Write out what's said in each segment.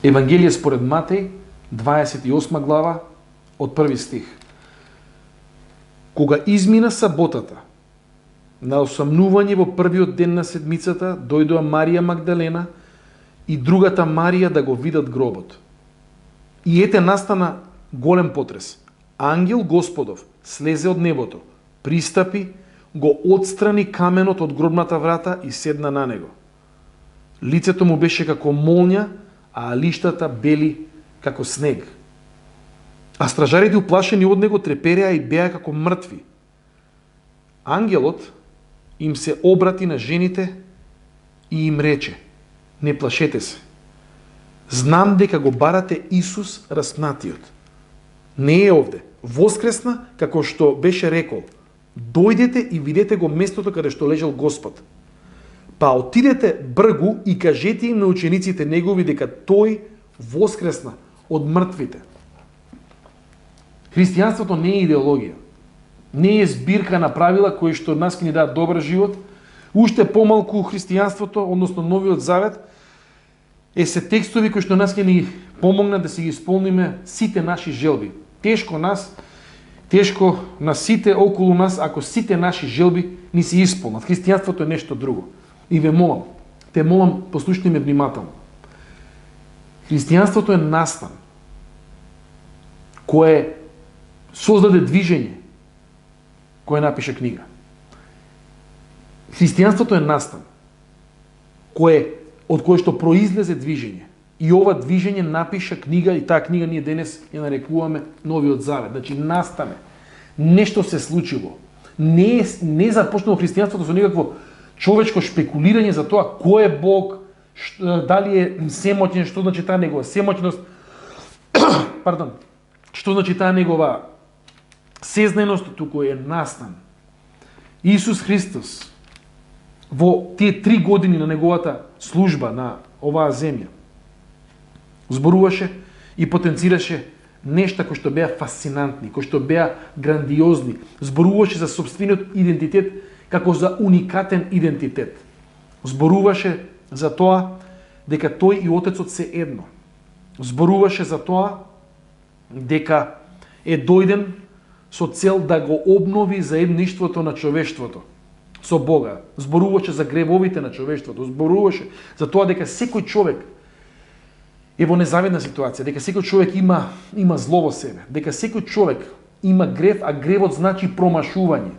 Евангелие според Матеј, 28 глава, од 1 стих. Кога измина саботата, на осамнување во првиот ден на седмицата, дојдоа Марија Магдалена и другата Марија да го видат гробот. И ете настана голем потрес. Ангел Господов слезе од небото, пристапи, го отстрани каменот од гробната врата и седна на него. Лицето му беше како молња, а лиштата бели како снег. А стражарите уплашени од него трепереа и беа како мртви. Ангелот им се обрати на жените и им рече: не плашете се. Знам дека го барате Исус распнатиот. Не е овде. Воскресна како што беше рекол. Дојдете и видете го местото каде што лежал Господ. Па отидете бргу и кажете им на учениците негови дека тој воскресна од мртвите. Христијанството не е идеологија. Не е збирка на правила кои што нас ќе ни дадат добар живот. Уште помалку христијанството, односно Новиот Завет, е се текстови кои што нас ќе ни помогнат да си ги исполниме сите наши желби. Тешко на сите околу нас, ако сите наши желби ни се исполнат. Христијанството е нешто друго. И ве молам, послушни ме внимателно. Христијанството е настан кое создаде движење, кое напише книга. Христијанството е настан од кое што произлезе движење. И ова движење напиша книга, и таа книга ние денес ја нарекуваме Новиот Завет. Значи настане. Нешто се случило. Не започнало христијанството со некакво човечко шпекулирање за тоа кој е Бог, дали е семоќен, што значи таа негова семоќност, што значи таа негова сезнаност, туку е настан. Исус Христос во тие 3 години на неговата служба на оваа земја зборуваше и потенцираше нешта кои што беа фасцинантни, кои што беа грандиозни. Зборуваше за сопствениот идентитет како за уникатен идентитет. Зборуваше за тоа дека тој и Отецот се едно. Зборуваше за тоа дека е дојден со цел да го обнови заедништвото на човештвото со Бога. Зборуваше за гревовите на човештвото. Зборуваше за тоа дека секој човек е во незавидна ситуација, дека секој човек има зло во себе, дека секој човек има грев, а гревот значи промашување.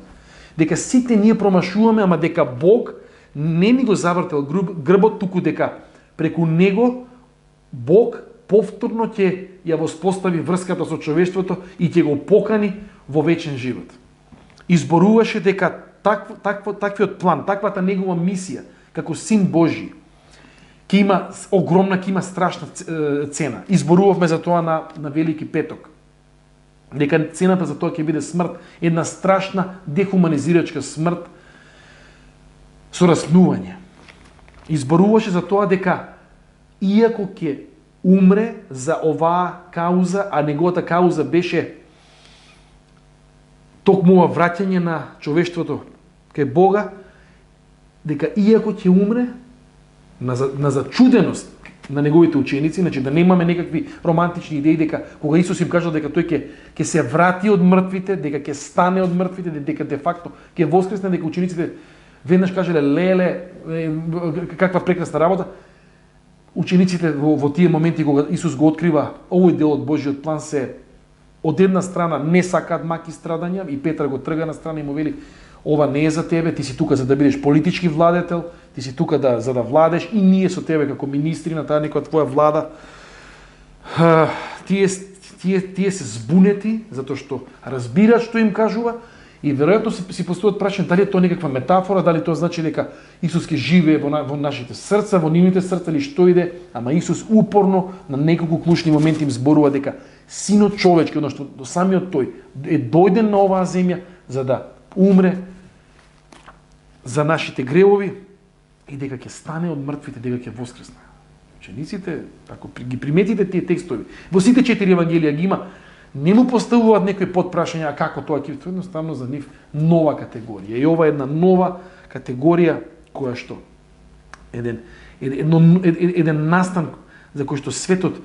Дека сите ние промашуваме, ама дека Бог не ни го завртел грбот, туку дека преку него Бог повторно ќе ја воспостави врската со човештвото и ќе го покани во вечен живот. Изборуваше дека таквиот план, таквата негова мисија, како Син Божи, ќе има огромна, ќе има страшна цена. Изборувавме за тоа на Велики петок. Дека цената за тоа ќе биде смрт, една страшна дехуманизирачка смрт со распнување. Изборуваше за тоа дека иако ќе умре за оваа кауза, а неговата кауза беше токму ова враќање на човештвото кај Бога, дека иако ќе умре, на зачуденост на неговите ученици, значи да немаме некакви романтични идеи дека кога Исус им кажал дека тој ќе се врати од мртвите, дека ќе стане од мртвите, дека де факто ќе воскресне, дека учениците веднаш кажале леле, каква прекрасна работа. Учениците во тие моменти кога Исус го открива овој дел од Божјиот план, се од една страна не сакаат маки страдања и Петар го трга на страна и му вели: ова не е за тебе, ти си тука за да бидеш политички владетел, ти си тука за да владеш и ние со тебе како министри на таа некоја твоја влада. Тие се збунети затоа што разбираат што им кажува и веројатно си поставуваат прашање дали е тоа некаква метафора, дали тоа значи дека Исус ќе живее во нашите срца, во нивните срца или што иде, ама Исус упорно на неколку клучни моменти им зборува дека Синот човечки, односно самиот тој е дојден на оваа земја за да умре за нашите гревови и дека ќе стане од мртвите, дека ќе воскресне. Учениците, ако ги приметите тие текстови, во сите 4 евангелија ги има, не му поставуваат некои подпрашања, а како тоа ќе тоа едноставно за нив нова категорија. И ова е една нова категорија која што еден настан за кој што светот,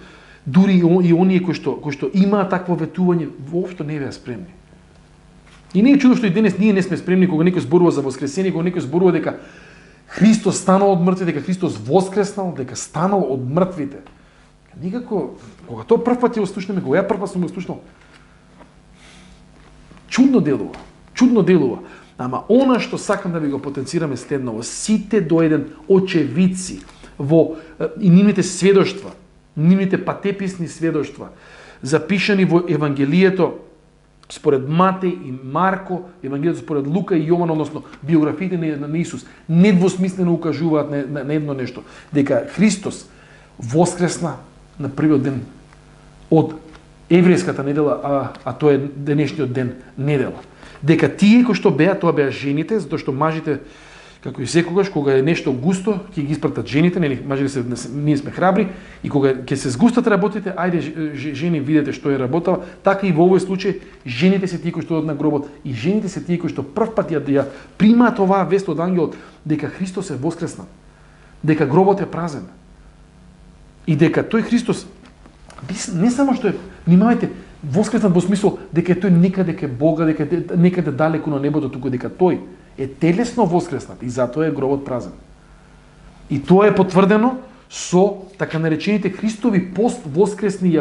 дури и оние кои што имаат такво ветување, воопшто не беа спремни. И не е чудо што и денес ние не сме спремни кога некој зборува за воскресение, кога некој зборува дека Христос станал од мртвите, дека Христос воскреснал, дека станал од мртвите. Никако, кога тоа прв пат ја слушнеме, кога ја прв пат сум го слушнал, чудно делува. Ама она што сакам да ви го потенцираме следново, сите до еден очевидци во и нивните сведоштва, нивните патеписни сведоштва, запишани во Евангелието според Матеј и Марко, Евангелието според Лука и Јован, односно биографиите на Исус, недвосмислено укажуваат на едно нешто, дека Христос воскресна на првиот ден од еврејската недела, а тоа е денешниот ден недела. Дека тие кои што беа, тоа беа жените, затоа што мажите, како и секогаш, кога е нешто густо, ќе ги испратат жените, нели, мажите ние сме храбри, и кога ќе се згустат работите, ајде жени видете што е работава, така и во овој случај, жените се тие кои што одат на гробот, и жените се тие кои што прв пат ја примаат оваа вест од ангелот, дека Христос е воскреснал, дека гробот е празен, и дека тој Христос, не само што е, внимавајте, воскреснат во смисол дека тој некаде ке Бога, дека некаде далеку на небото, туку дека тој е телесно воскреснат и затоа е гробот празен. И тоа е потврдено со така наречените Христови пост-воскресни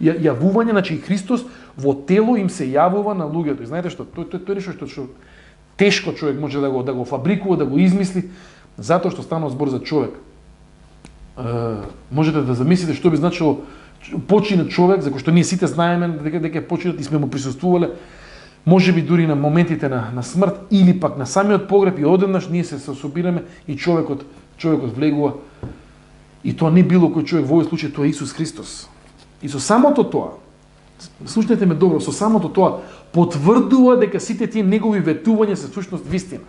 јавувања, значи Христос во тело им се јавува на луѓето. И знаете што, тоа е нешто што тешко човек може да го фабрикува, да го измисли, затоа што станува збор за човек. Можете да замислите што би значило почина човек, за кој што ние сите знаеме дека починат и сме му присуствувале, може би дури на моментите на смрт или пак на самиот погреб, и одеднаш ние се собираме и човекот влегува. И тоа не било кој човек, во овој случај тоа е Исус Христос. И со самото тоа, слушнете ме добро, со самото тоа потврдува дека сите тие негови ветувања се всушност вистина.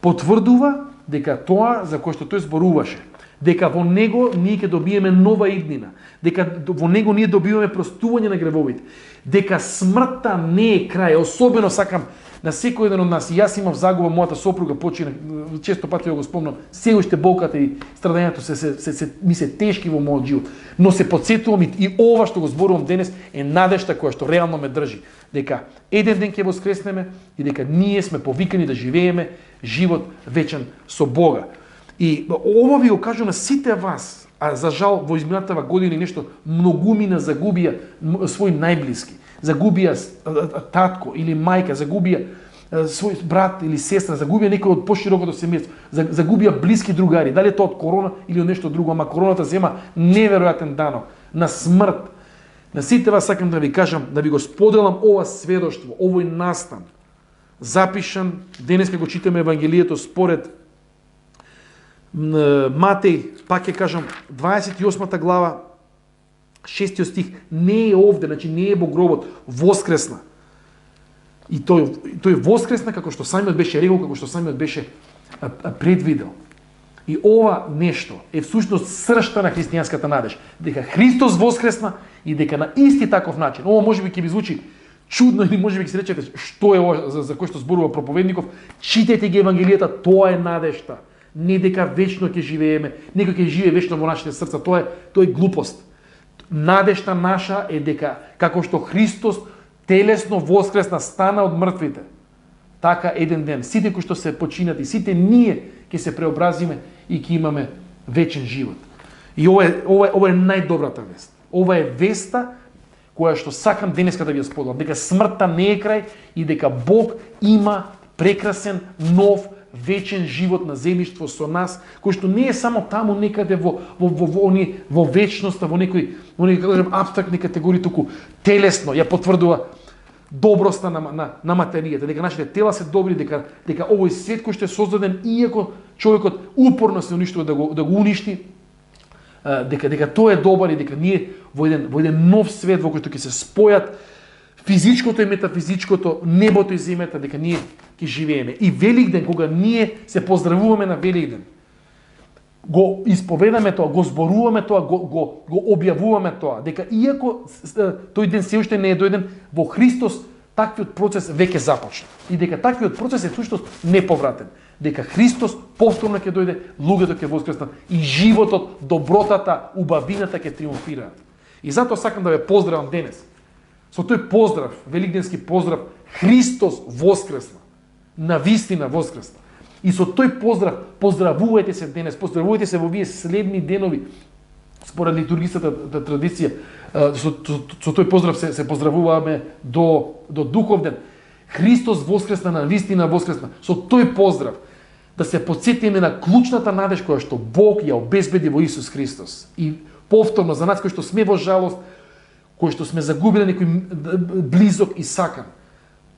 Потврдува дека тоа за кое што тој зборуваше, дека во него ние ќе добиеме нова иднина, дека во него ние добиваме простување на гревовите, дека смртта не е крај. Особено сакам на секој еден од нас, и јас имав загуба, мојата сопруга почина, често пати го спомнам, се уште болката и страдањето ми се тешки во мојот живот, но се потсетувам и ова што го зборувам денес е надежта која што реално ме држи, дека еден ден ќе воскреснеме и дека ние сме повикани да живееме живот вечен со Бога. И ова ви го кажу на сите вас, а за жал во изминатава година нешто многумина загубија свој најблиски, загубија татко или мајка, загубија свој брат или сестра, загубија некој од поширокото семејство, загубија блиски другари, дали тоа од корона или од нешто друго, ама короната зема неверојатен данок на смрт. На сите вас сакам да ви кажам, да ви го споделам ова сведоштво, овој настан, запишан, денеска го читаме Евангелието според Матеј, пак ќе кажам, 28 глава, 6 стих, не е овде, значи не е во гробот, воскресна. И тој воскресна како што самиот беше рекол, како што самиот беше предвидел. И ова нешто е всушност сршта на христијанската надеж, дека Христос воскресна и дека на исти таков начин. Ова можеби ќе ви звучи чудно или можеби ќе се речете што е ова за кој што зборува проповедников, читајте ги Евангелијата, тоа е надежта. Не дека вечно ќе живееме, некој ќе живее вечно во нашите срца, тоа е глупост. Надежта наша е дека како што Христос телесно воскресна, стана од мртвите, така еден ден сите кои што се починати, сите ние ќе се преобразиме и ќе имаме вечен живот. И ова е најдобрата вест. Ова е веста која што сакам денеска да ви ја споделам, дека смртта не е крај и дека Бог има прекрасен нов вечен живот на земјиштво со нас, кој што не е само таму некаде во вечноста, во некои апстрактни категории, туку телесно ја потврдува доброста на материјата, дека нашите тела се добри, дека овој свет кој што е создаден, иако човекот упорно се уништува да го уништи, дека тоа е добар и дека ние во еден нов свет во кој што ќе се спојат физичкото и метафизичкото, небото и земјата, дека ние ќе живееме. И Великден, кога ние се поздравуваме на Великден, го исповедаме тоа, го зборуваме тоа, го објавуваме тоа, дека иако тој ден се уште не е дојден, во Христос таквиот процес веќе започна. И дека таквиот процес е всушност неповратен. Дека Христос повторно ќе дојде, луѓето ќе воскреснат и животот, добротата, убавината ќе триумфираат. И затоа сакам да ве поздравам денес. Со тој поздрав, великденски поздрав, Христос воскресна. Навистина воскресна. И со тој поздрав поздравувајте се денес, поздравувајте се во овие следни денови. Според литургиската традиција, со тој поздрав се поздравуваме до Духов ден. Христос воскресна, навистина воскресна. Со тој поздрав да се потсетиме на клучната надеж која што Бог ја обезбеди во Исус Христос. И повторно за нас кои што сме во жалост, кои што сме загубили некој близок и сакан,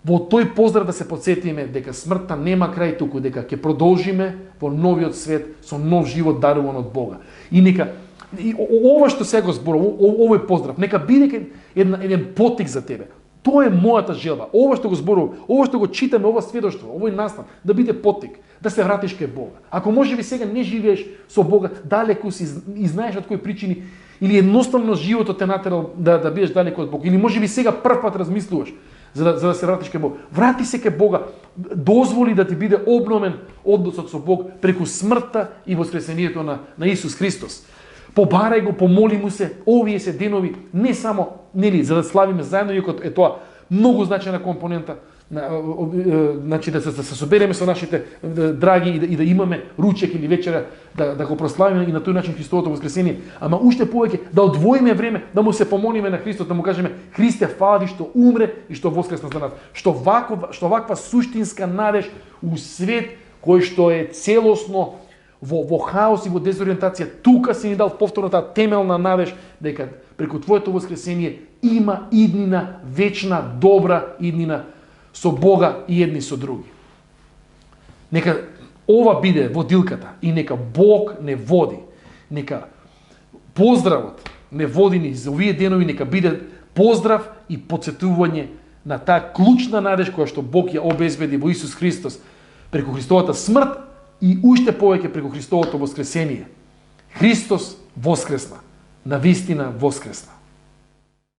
во тој поздрав да се потсетиме дека смртта нема крај туку, дека ќе продолжиме во новиот свет со нов живот даруван од Бога. И нека ова што сега го зборувам, овој поздрав, нека биде еден потик за тебе. Тоа е мојата желба. Ова што го зборувам, ова што го читаме, ова сведоштво, овој настан, да биде потик, да се вратиш кај Бога. Ако можеби сега не живееш со Бога, далеку си и знаеш од кои причини, или едноставно животот те натерал да бидеш далеку од Бога, или можеби сега прв пат размислуваш за да се вратиш кај Бога. Врати се кај Бога, дозволи да ти биде обновен односот со Бог преку смртта и воскресението на Исус Христос. Побарај го, помоли му се, овие се денови, не само, за да славиме заедно, иако е тоа многу значајна компонента, значи да се собереме со нашите драги и да имаме ручек или вечера, да го прославиме и на тој начин Христовото воскресение, ама уште повеќе да одвоиме време, да му се помолиме на Христос, да му кажеме: Христе, фала ти што умре и што воскресна за нас, што ваква суштинска надеж у свет кој што е целосно во хаос и во дезориентација, тука си ни дал повторно таа темелна надеж дека преку Твоето воскресение има иднина вечна, добра иднина со Бога и едни со други. Нека ова биде водилката и нека Бог не води. Нека поздравот не води ни за овие денови, нека биде поздрав и потсетување на таа клучна надеж која што Бог ја обезбеди во Исус Христос преку Христовата смрт и уште повеќе преку Христовото воскресение. Христос воскресна, навистина воскресна.